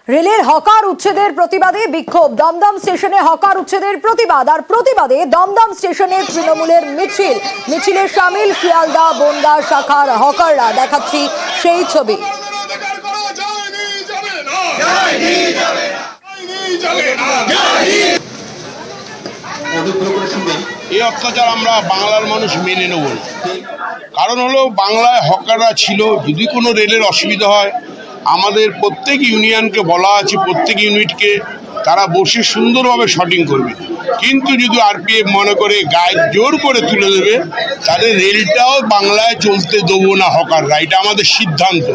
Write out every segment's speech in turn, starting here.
রেলের হকার উচ্ছেদের প্রতিবাদে বিক্ষোভ। দমদম স্টেশনে হকার উচ্ছেদের প্রতিবাদ আর প্রতিবাদে দমদম স্টেশনে তৃণমূলের মিছিলে শামিল শিয়ালদা বনগা শাখার হকাররা। দেখাচ্ছি সেই ছবি। এই অত্যাচার আমরা বাংলার মানুষ মেনে নেব না। কারণ হলো বাংলায় হকাররা ছিল, যদি কোনো রেলের অসুবিধা হয় আমাদের প্রত্যেক ইউনিয়নকে বলা আছে, প্রত্যেক ইউনিটকে তারা বসে সুন্দরভাবে শটিং করবে। কিন্তু যদি আরপিএফ মনে করে গায়ে জোর করে তুলে দেবে, তাদের রেলটাও বাংলায় চলতে দেবো না হকাররা, এটা আমাদের সিদ্ধান্ত।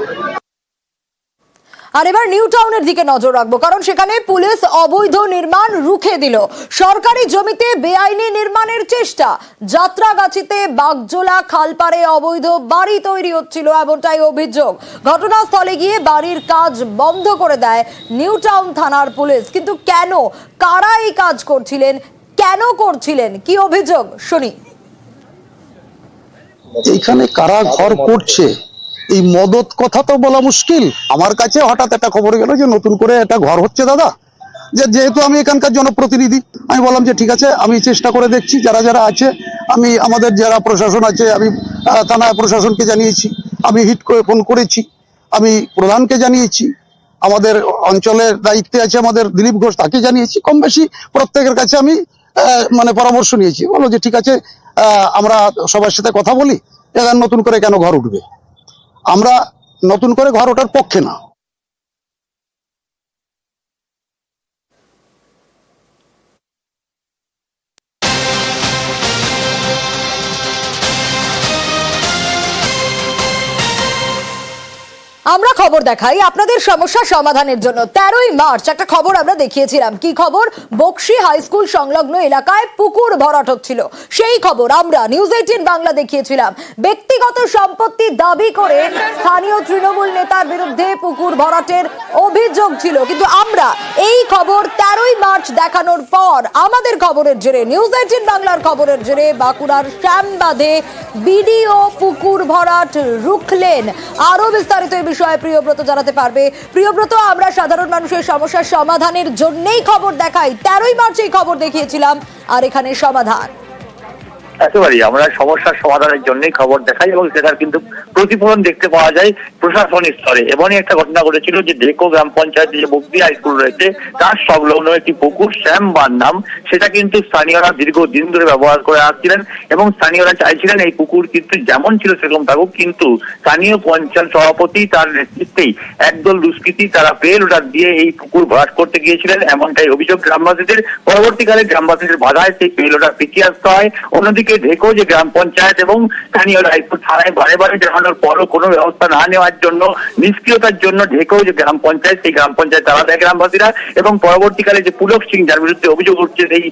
আর এবার নিউ টাউনের দিকে নজর রাখবো, কারণ সেখানে পুলিশ অবৈধ নির্মাণ রুখে দিল। সরকারি জমিতে বেআইনি নির্মাণের চেষ্টা। যাত্রাগাছিতে বাগজোলা খালপাড়ে অবৈধ বাড়ি তৈরি হচ্ছিল, এমনটাই অভিযোগ। ঘটনাস্থলে গিয়ে বাড়ির কাজ বন্ধ করে দেয় নিউ টাউন থানার পুলিশ। কিন্তু কেন, কারা এই কাজ করছিলেন, কেন করছিলেন, কি অভিযোগ শুনি। এইখানে কারা ঘর করছে এই মদত কথা তো বলা মুশকিল। আমার কাছে হঠাৎ একটা খবর গেল যে নতুন করে একটা ঘর হচ্ছে দাদা, যেহেতু আমি এখানকার জনপ্রতিনিধি, আমি বললাম যে ঠিক আছে, আমি চেষ্টা করে দেখছি। যারা যারা আছে, আমি আমাদের যারা প্রশাসন আছে, আমি থানা প্রশাসনকে জানিয়েছি, আমি হিট করে ফোন করেছি, আমি প্রধানকে জানিয়েছি, আমাদের অঞ্চলের দায়িত্বে আছে আমাদের দিলীপ ঘোষ, তাকে জানিয়েছি। কম বেশি প্রত্যেকের কাছে আমি পরামর্শ নিয়েছি। বলো যে ঠিক আছে, আমরা সবার সাথে কথা বলি, এখানে নতুন করে কেন ঘর উঠবে। আমরা নতুন করে ঘর ওঠার পক্ষে না। আমরা খবর দেখাই আপনাদের সমস্যা সমাধানের জন্য। 13ই মার্চ একটা খবর আমরা দেখিয়েছিলাম। কি খবর? বকশী হাই স্কুল সংলগ্ন এলাকায় পুকুর ভরাট হচ্ছিল, সেই খবর আমরা নিউজ 18 বাংলা দেখিয়েছিলাম। ব্যক্তিগত সম্পত্তি দাবি করে স্থানীয় তৃণমূল নেতার বিরুদ্ধে পুকুর ভরাটের অভিযোগ ছিল। কিন্তু আমরা এই খবর 13ই মার্চ দেখানোর পর আমাদের খবরের জেরে, নিউজ 18 বাংলার খবরের জেরে বাঁকুড়ার শ্যামবাঁধে বিডিও পুকুর ভরাট রুখলেন। আরো বিস্তারিত বিষয়ে প্রিয়ব্রত জানাতে পারবে। প্রিয়ব্রত, আমরা সাধারণ মানুষের সমস্যার সমাধানের জন্যই খবর দেখাই, 13ই মার্চ এই খবর দেখিয়েছিলাম, আর এখানে সমাধান। একেবারেই আমরা সমস্যার সমাধানের জন্যই খবর দেখাই এবং সেটার কিন্তু প্রতিফলন দেখতে পাওয়া যায় প্রশাসনিক স্তরে। এমনই একটা ঘটনা ঘটেছিল যে ঢেকো গ্রাম পঞ্চায়েতে যে বকশী হাই স্কুল রয়েছে তার সংলগ্ন একটি পুকুর, শ্যামবাঁধ নাম, সেটা কিন্তু স্থানীয়রা দীর্ঘদিন ধরে ব্যবহার করে আসছিলেন এবং স্থানীয়রা চাইছিলেন এই পুকুর কিন্তু যেমন ছিল সেরকম থাকুক। কিন্তু স্থানীয় পঞ্চায়েত সভাপতি তার নেতৃত্বেই একদল দুষ্কৃতী তারা বেলুডার দিয়ে এই পুকুর ভরাট করতে গিয়েছিলেন, এমনটাই অভিযোগ গ্রামবাসীদের। পরবর্তীকালে গ্রামবাসীদের বাধায় সেই বেলুডার পিছিয়ে আসতে হয়। অন্যদিকে ঢেকো যে গ্রাম পঞ্চায়েত এবং স্থানীয় রায়পুর থানায় বারে বারে জানানোর পরও কোনো ব্যবস্থা না নেওয়ার জন্য, নিষ্ক্রিয়তার জন্য ঢেকো যে গ্রাম পঞ্চায়েত, সেই গ্রাম পঞ্চায়েত তারা দেয় গ্রামবাসীরা। এবং পরবর্তীকালে যে পুলক সিং, যার বিরুদ্ধে অভিযোগ উঠছে এই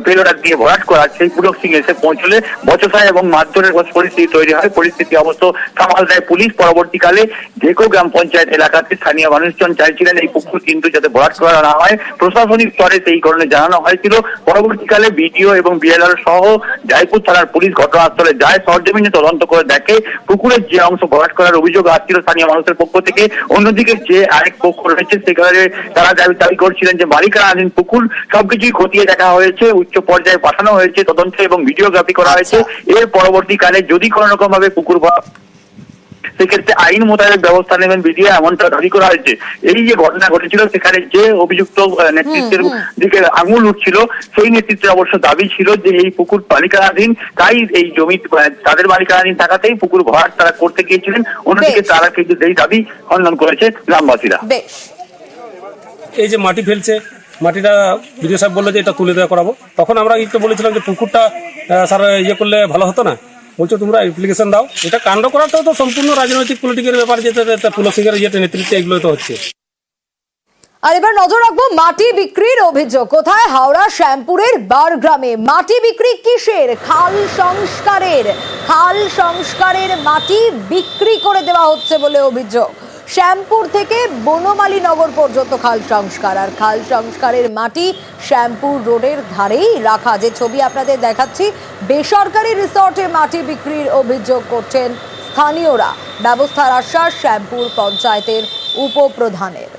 পেলোডার দিয়ে ভরাট করা, সেই পুলক সিং এসে পৌঁছলে বচসায় এবং মারধরের পরিস্থিতি তৈরি হয়। পরিস্থিতি অবশ্য সামাল দেয় পুলিশ। পরবর্তীকালে ঢেকো গ্রাম পঞ্চায়েত এলাকাতে স্থানীয় মানুষজন চাইছিলেন এই পুকুর কিন্তু যাতে ভরাট করা না হয়, প্রশাসনিক স্তরে সেই কারণে জানানো হয়েছিল। পরবর্তীকালে বিডিও এবং বিএলআর সহ জয়পুর থানার পুলিশ ঘটনাস্থলে যায়, সরজমিনে তদন্ত করে দেখে পুকুরের যে অংশ ভরাট করার অভিযোগ আসছিল স্থানীয় মানুষের পক্ষ থেকে, অন্যদিকে যে আরেক পক্ষ রয়েছে সেখানে তারা দাবি করছিলেন যে মালিকানাধীন পুকুর। সবকিছুই খতিয়ে দেখা হয়েছে, উচ্চ পর্যায়ে পাঠানো হয়েছে তদন্ত এবং ভিডিওগ্রাফি করা হয়েছে। এর পরবর্তীকালে যদি কোনো রকম ভাবে পুকুর সেক্ষেত্রে আইন মোতাবেক ব্যবস্থা নেবেন বিডিও, এমনটা দাবি করা হয়েছে। এই যে ঘটনা ঘটেছিল সেখানে যে অভিযুক্ত নেতৃত্বের দিকে আঙুল উঠছিল, সেই নেতৃত্বের অবশ্য দাবি ছিল যে এই পুকুর মালিকানাধীন, তাই এই জমি তাদের মালিকানাধীন থাকাতেই পুকুর ভরাট তারা করতে গিয়েছিলেন। অন্যদিকে তারা কিন্তু এই দাবি খণ্ডন করেছে গ্রামবাসীরা। এই যে মাটি ফেলছে, মাটিটা বিডিও সাহেব বললো যে এটা তুলে দেওয়া করাবো, তখন আমরা একটু বলেছিলাম যে পুকুরটা স্যার করলে ভালো হতো না। বলছো তোমরা অ্যাপ্লিকেশন দাও। এটা কাণ্ড করাটাও তো সম্পূর্ণ রাজনৈতিক পলিটিকের ব্যাপার, যেটা পুলক সিংয়ের যেটা নেতৃত্বে এগুলো তো হচ্ছে। আর এবার নজর রাখবো মাটি বিক্রির অভিযোগ। কোথায়? হাওড়া শ্যামপুরের বারগ্রামে। মাটি বিক্রি কিসের? খাল সংস্কারের মাটি বিক্রি করে দেওয়া হচ্ছে বলে অভিযোগ। শ্যামপুর থেকে বনমালী নগর পর্যন্ত খাল সংস্কার, আর খাল সংস্কারের মাটি শ্যামপুর রোডের ধারেই রাখা। যে ছবি আপনাদের দেখাচ্ছি, বেসরকারি রিসর্টে মাটি বিক্রির অভিযোগ করছেন স্থানীয়রা। ব্যবস্থার আশ্বাস শ্যামপুর পঞ্চায়েতের উপপ্রধানের।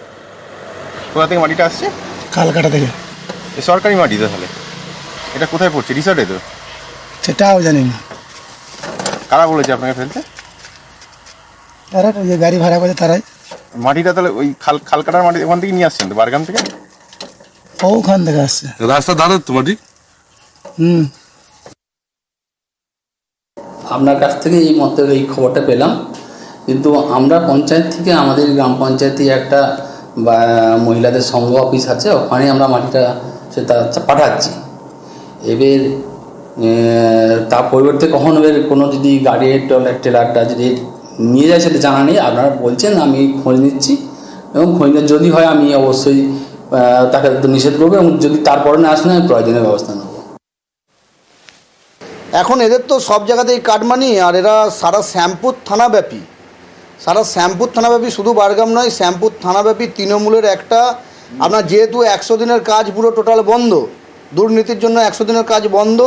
কোথা থেকে মাটিটা আসছে? কালকাটা থেকে। এ সরকারি মাটি তো তাহলে? এটা কোথায় পড়ছে? রিসর্টে তো? সেটাও জানি না। কারা বলেছে আপনাকে ফেলতে? তারা যে গাড়ি ভাড়া করে তারাই। মাটিটা তাহলে ওই খালকাটার মাটি ওখান থেকে নিয়ে আসছেন তো, বারগ্রাম থেকে? ওখান থেকে আসছে। রাস্তা ধারের তো মাটি? হুম। আপনার কাছ থেকে এই মতের এই খবরটা পেলাম, কিন্তু আমরা পঞ্চায়েত থেকে আমাদের গ্রাম পঞ্চায়েতে একটা মহিলাদের সংঘ অফিস আছে, ওখানে আমরা মাটিটা সেটা পাঠাচ্ছি। এবার তার পরিবর্তে কখন এবার কোনো যদি গাড়ির ট্রেলারটা যদি নিয়ে যায় সেটা জানা নেই। আপনারা বলছেন, আমি খোঁজ নিচ্ছি এবং খোঁজ নিয়ে যদি হয় আমি অবশ্যই তাকে নিষেধ করবো, এবং যদি তারপরে না আসলে আমি প্রয়োজনীয় ব্যবস্থা নেব। এখন এদের তো সব জায়গাতেই কাটমানি, আর এরা সারা শ্যামপুর থানাব্যাপী শুধু বারগ্রাম নয়, শ্যামপুর থানাব্যাপী তৃণমূলের একটা আপনার যেহেতু 100 দিনের কাজ পুরো টোটাল বন্ধ, দুর্নীতির জন্য 100 দিনের কাজ বন্ধ,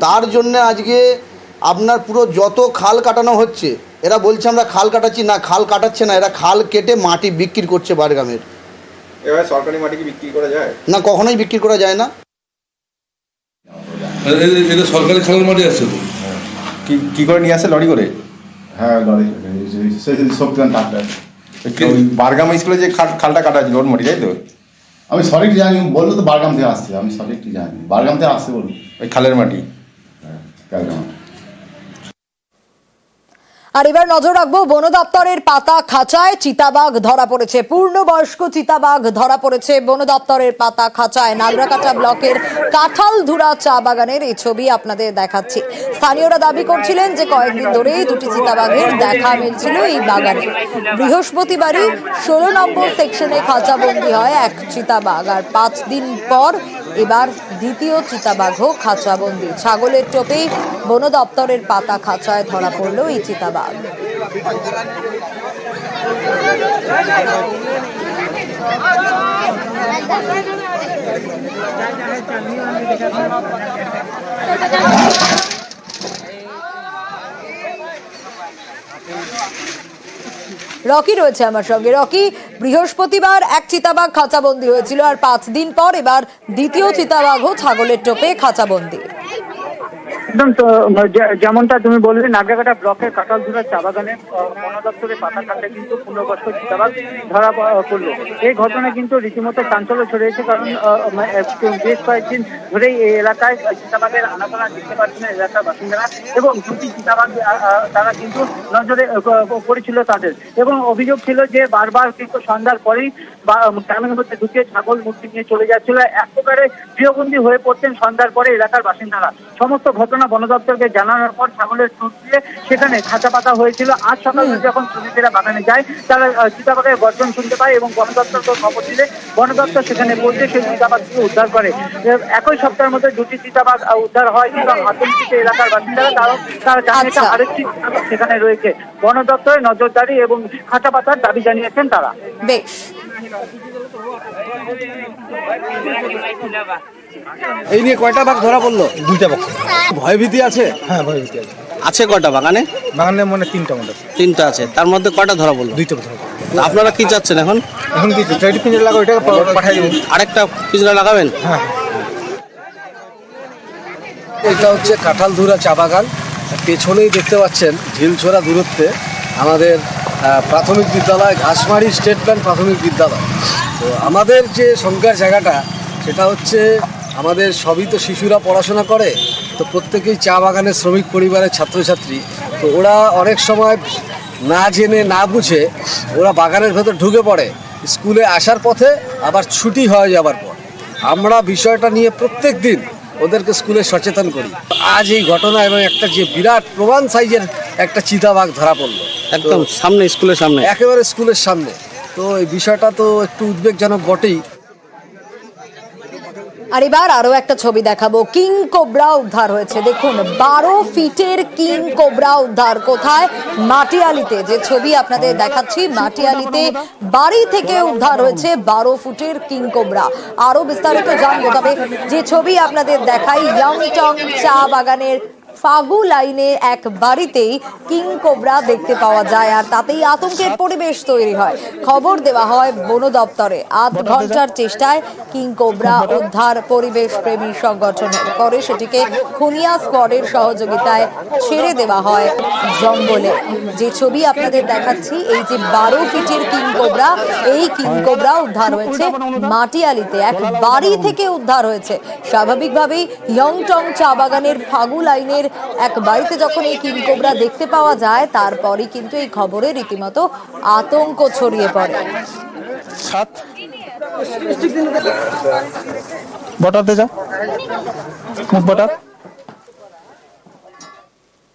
তার জন্য আজকে আপনার পুরো যত খাল কাটানো হচ্ছে, এরা বলছে আমরা খাল কাটাচ্ছি না, খাল কাটাচ্ছে না, এরা খাল কেটে মাটি বিক্রি করছে বারগ্রামের। এবার সরকারি মাটি কি বিক্রি করা যায় না? কখনোই বিক্রি করা যায় না। এটা সরকারি খালের মাটি আছে তো? কি করে নিয়ে আসে? লরি করে? হ্যাঁ, লরি শক্তিমান ট্রাক্টর। বারগ্রাম স্কুলে যে খালটা কাটা হয়েছিল ওর মাটি, তাই তো? আমি সঠিক জানি, বললো তো বারগ্রাম থেকে আসছে, আমি সঠিকটি জানি বারগ্রাম থেকে আসছে বলুন। ওই খালের মাটি। হ্যাঁ। আর এবার নজর রাখবো বন দপ্তরের পাতা খাঁচায় চিতাবাঘ ধরা পড়েছে। পূর্ণবয়স্ক চিতাবাঘ ধরা পড়েছে বন দপ্তরের পাতা খাঁচায়। নাগরাকাটা ব্লকের কাঁঠালধুরা চা বাগানের এই ছবি আপনাদের দেখাচ্ছি। স্থানীয়রা দাবি করছিলেন যে কয়েকদিন ধরেই দুটি চিতাবাঘের দেখা মিলছিল এই বাগানে। বৃহস্পতিবারই 16 নম্বর সেকশনে খাঁচাবন্দি হয় এক চিতাবাঘ, আর 5 দিন পর এবার দ্বিতীয় চিতাবাঘও খাঁচাবন্দি। ছাগলের টোপেই বন দপ্তরের পাতা খাঁচায় ধরা পড়ল এই চিতাবাঘ। রকি রয়েছে আমার সঙ্গে। রকি, বৃহস্পতিবার এক চিতাবাঘ খাঁচাবন্দি হয়েছিল, আর 5 দিন পর এবার দ্বিতীয় চিতাবাঘও ছাগলের টোপে খাঁচাবন্দি। একদম যেমনটা তুমি বললে, নাগরাকাটা ব্লকের কাঁঠালধুরা চা বাগানে বন দপ্তরের পাতা কাটে কিন্তু পূর্ণবয়স্ক চিতাবাঘ ধরা পড়লো। এই ঘটনায় কিন্তু রীতিমতো চাঞ্চল্য ছড়িয়েছে, কারণ বেশ কয়েকদিন ধরেই এই এলাকায় চিতাবাঘের আনাগোনা দেখতে পাচ্ছেন এলাকার বাসিন্দারা, এবং দুটি চিতাবাঘ তারা কিন্তু নজরে পড়েছিল তাদের, এবং অভিযোগ ছিল যে বারবার কিন্তু সন্ধ্যার পরেই গ্রামের মধ্যে ঢুকে ছাগল মূর্তি নিয়ে চলে যাচ্ছিল। এক প্রকারে গৃহবন্দী হয়ে পড়তেন সন্ধ্যার পরে এলাকার বাসিন্দারা। সমস্ত ঘটনা বন দপ্তরকে জানানোর পর ছাগলের ঠোঁট দিয়ে সেখানে খাঁচা পাতা হয়েছিল। আজ সকালে যখন শ্রমিকেরা বাগানে যায়, তারা চিতাবাঘের গর্জন শুনতে পায় এবং বন দপ্তরকে খবর দিলে বন দপ্তর সেখানে পৌঁছে সেই চিতাবাঘকে উদ্ধার করে। একই সপ্তাহের মধ্যে দুটি চিতাবাঘ উদ্ধার হয়, কিন্তু আতঙ্কিত এলাকার বাসিন্দারা তারা জানিয়েছে আরেকটি চিতাবাঘ সেখানে রয়েছে। বন দপ্তরের নজরদারি এবং খাঁচা পাতার দাবি জানিয়েছেন তারা। বেশ, এই নিয়ে কয়টা বাঘ ধরা পড়লো? 2টা বাঘ। ভয়ভীতি আছে? হ্যাঁ, ভয়ভীতি আছে। আছে কয়টা বাগানে? বাগানে মানে 3টা মতো। 3টা আছে, তার মধ্যে কয়টা ধরা পড়লো? 2টা ধরা পড়লো। আপনারা কি চাচ্ছেন এখন? এখন কি ট্রাইড পিঞ্জরা লাগাবো, এটাকে পাঠিয়ে দেবো। আরেকটা পিঞ্জরা লাগাবেন? হ্যাঁ। এটা হচ্ছে কাঁঠালধুরা চা বাগান। পেছনেই দেখতে পাচ্ছেন ঢিলছোড়া দূরত্বে আমাদের প্রাথমিক বিদ্যালয়, ঘাসমারি স্টেট ব্যাংক প্রাথমিক বিদ্যালয়। তো আমাদের যে সংখ্যার জায়গাটা, সেটা হচ্ছে আমাদের সবই তো শিশুরা পড়াশোনা করে, তো প্রত্যেকেই চা বাগানের শ্রমিক পরিবারের ছাত্রছাত্রী। তো ওরা অনেক সময় না জেনে না বুঝে ওরা বাগানের ভেতর ঢুকে পড়ে স্কুলে আসার পথে, আবার ছুটি হয়ে যাবার পর। আমরা বিষয়টা নিয়ে প্রত্যেক দিন ওদেরকে স্কুলে সচেতন করি। আজ এই ঘটনা এবং একটা যে বিরাট প্রমাণ সাইজের একটা চিতাবাঘ ধরা পড়লো একদম সামনে, স্কুলের সামনে, একেবারে স্কুলের সামনে। তো এই বিষয়টা তো একটু উদ্বেগজনক বটেই। আর এবার আরো একটা ছবি দেখাবো। কিং কোবরা উদ্ধার হয়েছে। দেখুন, 12 ফিটের কিং কোবরা উদ্ধার। কোথায়? মাটিয়ালিতে। যে ছবি আপনাদের দেখাচ্ছি, মাটিয়ালিতে বাড়ি থেকে উদ্ধার হয়েছে 12 ফুটের কিং কোবরা। আরো বিস্তারিত জানবো, তবে যে ছবি আপনাদের দেখাই, ইয়ংটং চা বাগানের ফাগু লাইনে এক বাড়িতেই কিং কোবরা দেখতে পাওয়া যায়, আর তাতেই আতঙ্কের পরিবেশ তৈরি হয়। খবর দেওয়া হয় বন দপ্তরে। 8 ঘন্টার চেষ্টায় কিং কোবরা উদ্ধার পরিবেশ প্রেমী সংগঠনের। পরে সেটিকে খুনিয়া স্কোয়াডের সহযোগিতায় ছেড়ে দেওয়া হয় জঙ্গলে। যে ছবি আপনাদের দেখাচ্ছি, এই যে 12 ফিটের কিং কোবরা, এই কিং কোবরা উদ্ধার হয়েছে মাটিয়ালিতে এক বাড়ি থেকে উদ্ধার হয়েছে। স্বাভাবিকভাবেই ইয়ংটং চা বাগানের ফাগু লাইনের এক বাড়িতে যখন এই কিং কোবরা দেখতে পাওয়া যায়, তারপরই কিন্তু এই খবরে রীতিমতো আতঙ্ক ছড়িয়ে পড়ে। বটাতে যাও, বটা